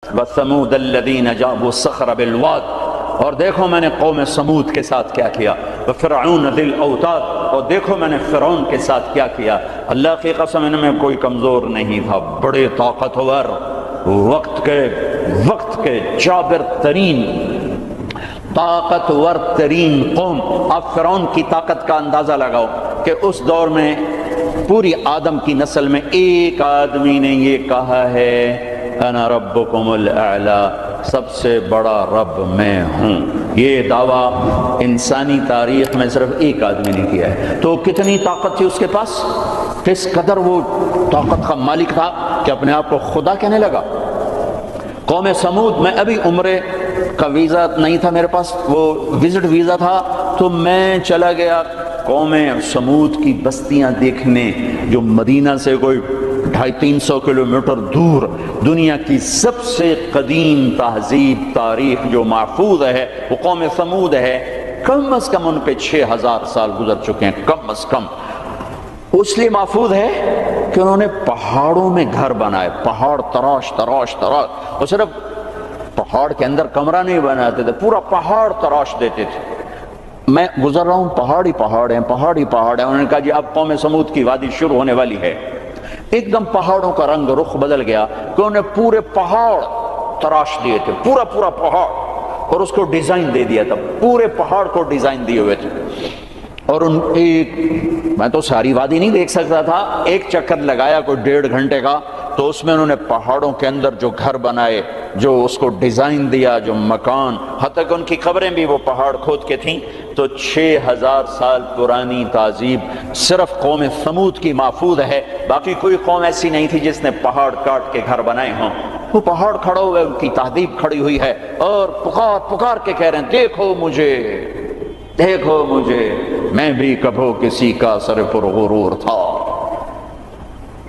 وَثَمُودَ الَّذِينَ جَابُوا الصَّخْرَ بِالْوَادِ، اور دیکھو میں نے قوم سمود کے ساتھ کیا کیا، وَفِرْعَوْنَ ذِي الْأَوْتَادِ، اور دیکھو میں نے فرعون کے ساتھ کیا کیا۔ اللہ کی قسم ان میں کوئی کمزور نہیں تھا، بڑے طاقتور، وقت کے جابر ترین، طاقتور ترین قوم۔ آپ فرعون کی طاقت کا اندازہ لگاؤ کہ اس دور میں پوری آدم کی نسل میں ایک آدمی نے یہ کہا ہے انا ربکم الاعلی، سب سے بڑا رب میں ہوں۔ یہ دعویٰ انسانی تاریخ میں صرف ایک آدمی نے کیا ہے۔ تو کتنی طاقت تھی اس کے پاس، کس قدر وہ طاقت کا مالک تھا کہ اپنے آپ کو خدا کہنے لگا۔ قوم سمود میں ابھی عمرے کا ویزا نہیں تھا میرے پاس، وہ وزٹ ویزا تھا، تو میں چلا گیا قوم سمود کی بستیاں دیکھنے، جو مدینہ سے کوئی 250-300 کلومیٹر دور دنیا کی سب سے قدیم تہذیب تاریخ جو محفوظ ہے وہ قوم سمود ہے۔ کم از کم ان پہ 6000 سال گزر چکے ہیں، کم از کم۔ اس لیے محفوظ ہے کہ انہوں نے پہاڑوں میں گھر بنائے، پہاڑ تراش تراش تراش، اور صرف پہاڑ کے اندر کمرہ نہیں بناتے تھے، پورا پہاڑ تراش دیتے تھے۔ میں گزر رہا ہوں، پہاڑ ہی پہاڑ ہیں، پہاڑ ہی پہاڑ ہیں۔ انہوں نے کہا جی اب قوم سمود کی وادی شروع ہونے والی ہے۔ ایک دم پہاڑوں کا رنگ رخ بدل گیا کہ انہوں نے پورے پہاڑ تراش دیے تھے، پورا پہاڑ، اور اس کو ڈیزائن دے دیا تھا، پورے پہاڑ کو ڈیزائن دیے ہوئے تھے۔ اور میں تو ساری وادی نہیں دیکھ سکتا تھا، ایک چکر لگایا کوئی 1.5 گھنٹے کا، تو اس میں انہوں نے پہاڑوں کے اندر جو گھر بنائے، جو اس کو ڈیزائن دیا، جو مکان، حتیٰ کہ ان کی قبریں بھی وہ پہاڑ کھود کے تھیں۔ تو 6000 سال پرانی تہذیب صرف قوم سمود کی محفوظ ہے، باقی کوئی قوم ایسی نہیں تھی جس نے پہاڑ کاٹ کے گھر بنائے ہوں۔ وہ پہاڑ کھڑا ہوئے، ان کی تہذیب کھڑی ہوئی ہے، اور پکار کے کہہ رہے ہیں دیکھو مجھے، دیکھو مجھے، میں بھی کبھو کسی کا سر پر غرور تھا۔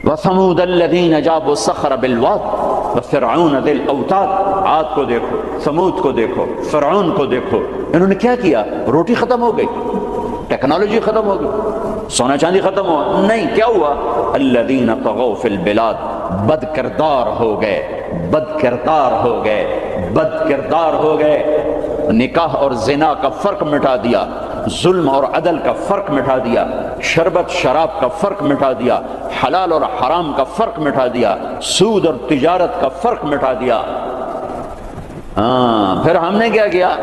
وَثَمُودَ الَّذِينَ جَابُوا الصَّخْرَ بِالْوَادِ وَفِرْعَوْنَ ذِي الْأَوْتَادِ۔ عاد کو دیکھو، سمود کو دیکھو، فرعون کو دیکھو، انہوں نے کیا کیا؟ روٹی ختم ہو گئی، ٹیکنالوجی ختم ہو گئی، سونا چاندی ختم ہوا؟ نہیں، کیا ہوا؟ الَّذِينَ طَغَوْا فِي الْبِلَادِ، بد کردار ہو گئے، بد کردار ہو گئے، بد کردار ہو گئے۔ نکاح اور زنا کا فرق مٹا دیا، ظلم اور عدل کا فرق مٹا دیا، شربت شراب کا فرق مٹا دیا، حلال اور حرام کا فرق مٹا دیا، سود اور تجارت کا فرق مٹا دیا۔ پھر ہم نے کیا کیا؟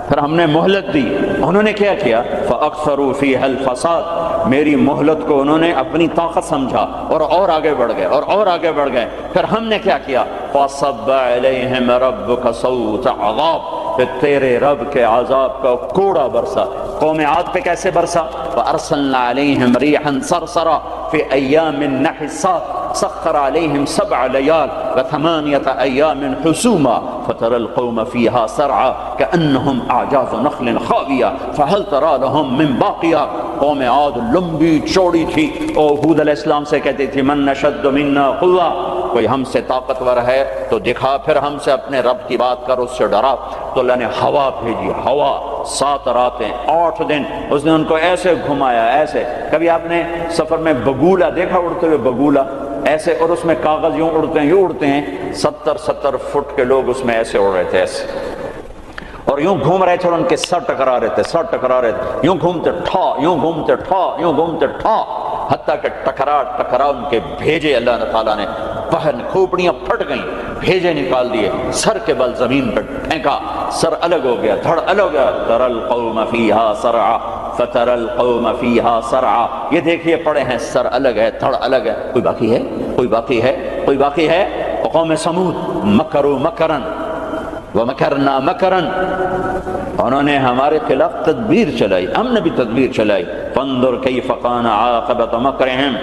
پھر ہم نے مہلت دی۔ انہوں نے کیا کیا؟ فَأَكْثَرُوا فِيهَا الْفَسَادَ، میری مہلت کو انہوں نے اپنی طاقت سمجھا، اور آگے بڑھ گئے، اور آگے بڑھ گئے۔ پھر ہم نے کیا کیا؟ فَصَبَّ عَلَيْهِمْ رَبُّكَ صَوْتَ عَذَابٍ، پھر تیرے رب کے عذاب کا کوڑا برسا۔ قوم عاد پہ کیسے برسا؟ وَأَرْسَلْنَا عَلَيْهِمْ رِيحًا صَرْصَرًا فِي أَيَّامٍ نَحِسَّاتٍ سَخَّرَ عَلَيْهِمْ 7 لَيَالٍ و8 أَيَّامٍ حُسُومًا فَتَرَى الْقَوْمَ فِيهَا سَرْعًا كَأَنَّهُمْ أَعْجَازُ نَخْلٍ خَاوِيَةٍ فَهَلْ تَرَى لَهُم مِّن بَاقِيَةٍ۔ قوم عاد لمبی چوڑی تھی، اور ہود علیہ السلام سے کہتی تھی من نشد منا قوة، کوئی ہم سے طاقتور ہے تو دکھا، پھر ہم سے اپنے رب کی بات کر، اس سے ڈرا۔ تو اللہ نے ہوا بھیجی، ہوا 7 راتیں 8 دن اس نے ان کو ایسے گھمایا، ایسے۔ کبھی آپ نے سفر میں بگولا دیکھا، اڑتے ہوئے بگولا ایسے، اور اس میں کاغذ یوں اڑتے ہیں، یوں اڑتے ہیں، 70 فٹ کے لوگ اس میں ایسے اڑ رہے تھے، ایسے، اور یوں گھوم رہے تھے، اور ان کے سر ٹکرا رہے تھے، سر ٹکرا رہے تھے، یوں گھومتے ٹھا، یوں گھومتے ٹھا، یوں گھومتے ٹھا، حتیٰ کہ ٹکرا ان کے بھیجے اللہ تعالیٰ نے، پہن کھوپڑیاں پھٹ گئیں، بھیجے نکال دیے، سر کے بل زمین پر پھینکا، سر الگ ہو گیا، دھڑ الگ ہو گیا۔ تَرَى الْقَوْمَ فِيهَا سَرْعًا فَتَرَى الْقَوْمَ فِيهَا سَرْعًا، یہ دیکھیے پڑے ہیں، سر الگ ہے، دھڑ الگ ہے۔ کوئی باقی ہے؟ کوئی باقی ہے؟ کوئی باقی ہے؟ قوم سمود مکروا مکرا ومکرنا مکرا، انہوں نے ہمارے خلاف تدبیر چلائی، ہم نے بھی تدبیر چلائی۔ فانظر کیف کان عاقبۃ مکرہم،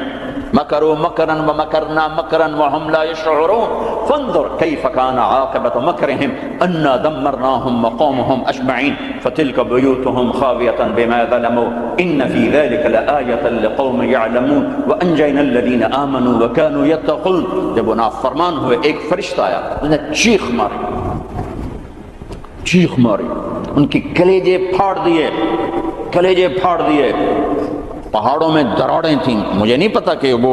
مکروا مکرا ومکرنا مکرا وهم لا يشعرون، فانظر کیف کان عاقبۃ مکرہم انا دمرناهم وقومهم اجمعین فتلک بیوتهم خاویۃ بما ظلموا ان فی ذلک لآیۃ لقوم یعلمون وانجینا الذین آمنوا وکانوا یتقون۔ جب وہ نافرمان ہوئے، ایک فرشتہ آیا، انہوں نے چیخ ماری، چیخ ماری، ان کی کلیجے پھاڑ دیے، کلیجے پھاڑ دیے۔ پہاڑوں میں دراڑیں تھیں، مجھے نہیں پتا کہ وہ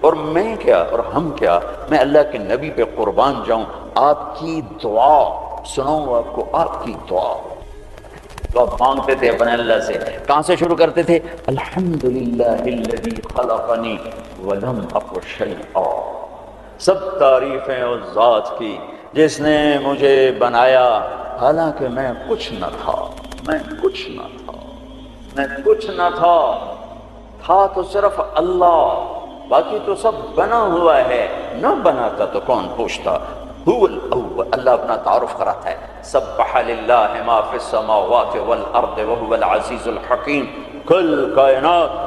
اور میں کیا اور ہم کیا، میں اللہ کے نبی پہ قربان جاؤں، آپ کی دعا سناؤں آپ کو، آپ کی دعا تو آپ مانگتے تھے اپنے اللہ سے، کہاں سے شروع کرتے تھے؟ الحمدللہ الذی خلقنی ولم اک شیئا، سب تعریفیں اس ذات کی جس نے مجھے بنایا حالانکہ میں کچھ نہ تھا، میں کچھ نہ تھا، میں کچھ نہ تھا، تھا تو صرف اللہ، باقی تو سب بنا ہوا ہے، نہ بناتا تو کون پوچھتا۔ هو الاول، اللہ اپنا تعارف کراتا ہے، سبح للہ ما فی السماوات والارض وهو العزیز الحکیم، کل کائنات،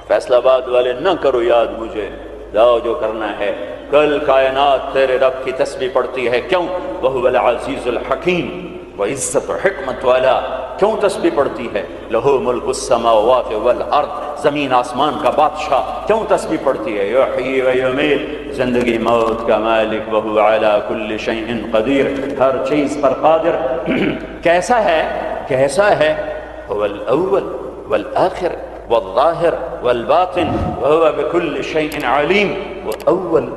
فیصلہ آباد والے نہ کرو یاد مجھے، جاؤ جو کرنا ہے، کل کائنات تیرے رب کی تسبیح پڑھتی ہے، کیوں؟ وهو العزیز الحکیم، وہ عزت و حکمت والا، کیوں تسبیح پڑھتی ہے؟ لہو ملک السماوات والارض، زمین آسمان کا بادشاہ، کیوں تسبیح پڑھتی ہے؟ یحیی و یمیت، زندگی موت کا مالک، وہو علی کل شیء قدیر، ہر چیز پر قادر۔ کیسا ہے؟ کیسا ہے؟ هو الاول والآخر والظاہر والباطن وهو بكل شیء علیم، وہ اول،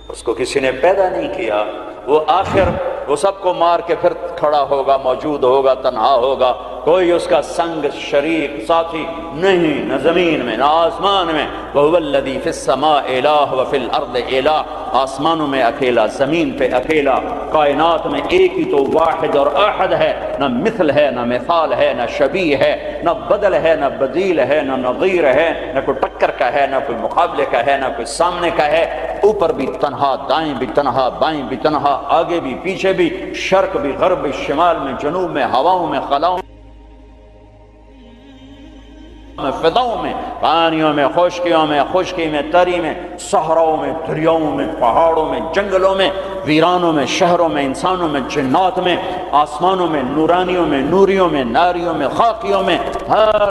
اس کو کسی نے پیدا نہیں کیا، وہ آخر، وہ سب کو مار کے پھر کھڑا ہوگا، موجود ہوگا، تنہا ہوگا، کوئی اس کا سنگ شریک ساتھی نہیں، نہ زمین میں نہ آسمان میں۔ وَهُوَ الَّذِي فِي السَّمَاءِ إِلَٰهُ وَفِي الْأَرْضِ إِلَٰهُ، آسمانوں میں اکیلا، زمین پہ اکیلا، کائنات میں ایک ہی تو واحد اور احد ہے، نہ مثل ہے، نہ مثال ہے، نہ شبیہ ہے، نہ بدل ہے، نہ بدیل ہے، نہ نظیر ہے، نہ کوئی ٹکر کا ہے، نہ کوئی مقابلے کا ہے، نہ کوئی سامنے کا ہے، اوپر بھی تنہا، دائیں بھی تنہا، بائیں بھی تنہا، آگے بھی پیچھے بھی، شرق بھی غرب بھی، شمال میں جنوب میں، ہواؤں میں خلاؤں میں، فضاؤں میں، پانیوں میں، خشکیوں میں، خشکی میں، تری میں، صحراؤں میں، دریاؤں میں، پہاڑوں میں، جنگلوں میں، ویرانوں میں، شہروں میں، انسانوں میں، جنات میں، آسمانوں میں، نورانیوں میں، نوریوں میں، ناریوں میں، خاکیوں میں، ہر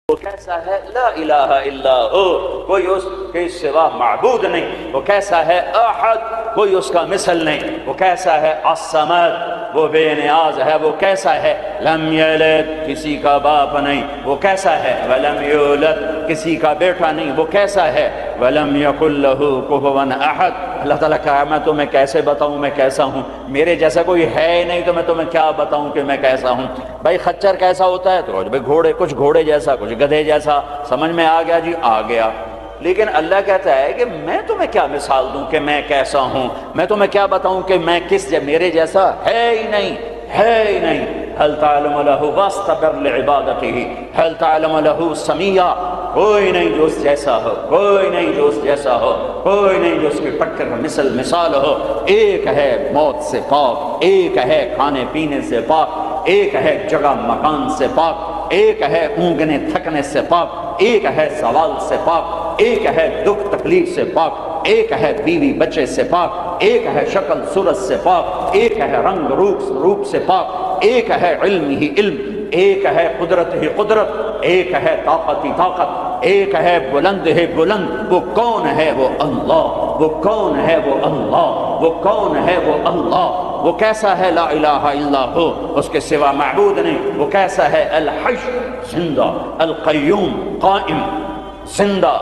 وہ کیسا ہے؟ لا الہ الا ہو، کوئی اس کے سوا معبود نہیں، وہ کیسا ہے؟ احد، کوئی اس کا مثل نہیں، وہ کیسا ہے؟ الصمد، وہ بے نیاز ہے، وہ کیسا ہے؟ لم یلد، کسی کا باپ نہیں، وہ کیسا ہے؟ ولم یولد، کسی کا بیٹا نہیں، وہ کیسا ہے؟ ولم یکن لہ کفوا احد، اللہ تعالیٰ کہا میں تمہیں کیسے بتاؤں میں کیسا ہوں، میرے جیسا کوئی ہے ہی نہیں تو میں تمہیں کیا بتاؤں کہ میں کیسا ہوں۔ بھائی خچر کیسا ہوتا ہے؟ تو گھوڑے، کچھ گھوڑے جیسا، کچھ گدھے جیسا، سمجھ میں آ گیا جی؟ آ گیا۔ لیکن اللہ کہتا ہے کہ میں تمہیں کیا مثال دوں کہ میں کیسا ہوں، میں تمہیں کیا بتاؤں کہ میں کس میرے جیسا ہے ہی نہیں، ہے ہی نہیں۔ هل تعلم له واستبر لعبادته، هل تعلم له سميا، کوئی نہیں جو اس جیسا ہو، کوئی نہیں جو اس جیسا ہو، کوئی نہیں جو اس کی ٹکر مثال ہو۔ ایک ہے موت سے پاک، ایک ہے کھانے پینے سے پاک، ایک ہے جگہ مکان سے پاک، ایک ہے اونگنے تھکنے سے پاک، ایک ہے زوال سے پاک، ایک ہے دکھ تکلیف سے پاک، ایک ہے بیوی بچے سے پاک، ایک ہے شکل صورت سے پاک، ایک ہے رنگ روپ سے پاک، ایک ہے علم ہی علم، ایک ہے قدرت ہی قدرت، ایک ہے طاقت ہی طاقت، ایک ہے بلند ہی بلند۔ وہ کون ہے؟ وہ اللہ۔ وہ کون ہے؟ وہ اللہ۔ وہ کون ہے؟ وہ اللہ۔ وہ کیسا ہے؟ لا الہ الا ہو، اس کے سوا معبود نہیں۔ وہ کیسا ہے؟ الحی، زندہ، القیوم، قائم، زندہ،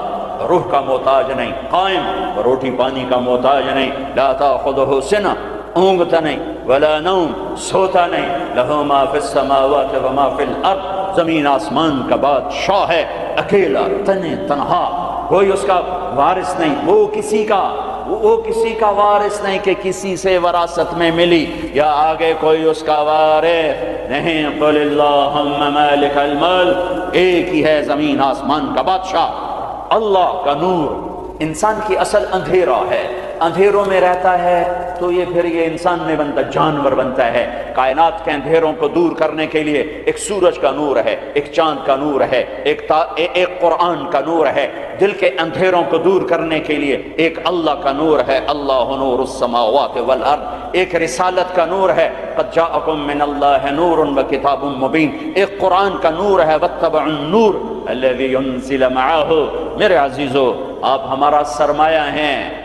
روح کا محتاج نہیں، قائم، روٹی پانی کا محتاج نہیں، لا تاخذہ سنہ، اونگتا نہیں، ولا نوم، سوتا نہیں، لہو ما فی السماوات وما فی الارض، زمین آسمان کا بادشاہ ہے، اکیلا، تنہا، کوئی اس کا وارث نہیں، وہ کسی کا وارث نہیں کہ کسی سے وراثت میں ملی یا آگے کوئی اس کا وارث نہیں۔ قل اللہم مالک الملک، ایک ہی ہے زمین آسمان کا بادشاہ، اللہ کا نور۔ انسان کی اصل اندھیرا ہے، اندھیروں میں رہتا ہے تو یہ پھر یہ انسان میں بنتا، جانور بنتا ہے۔ کائنات کے اندھیروں کو دور کرنے کے لیے ایک سورج کا نور ہے، ایک چاند کا نور ہے، ایک قرآن کا نور ہے۔ دل کے اندھیروں کو دور کرنے کے لیے ایک اللہ کا نور ہے، اللہ نور السماوات والارض۔ ایک رسالت کا نور ہے، قد جاءکم من اللہ نور وکتاب مبین۔ ایک قرآن کا نور ہے، واتبعوا النور الذی انزل معہ۔ میرے عزیزو، آپ ہمارا سرمایہ ہیں،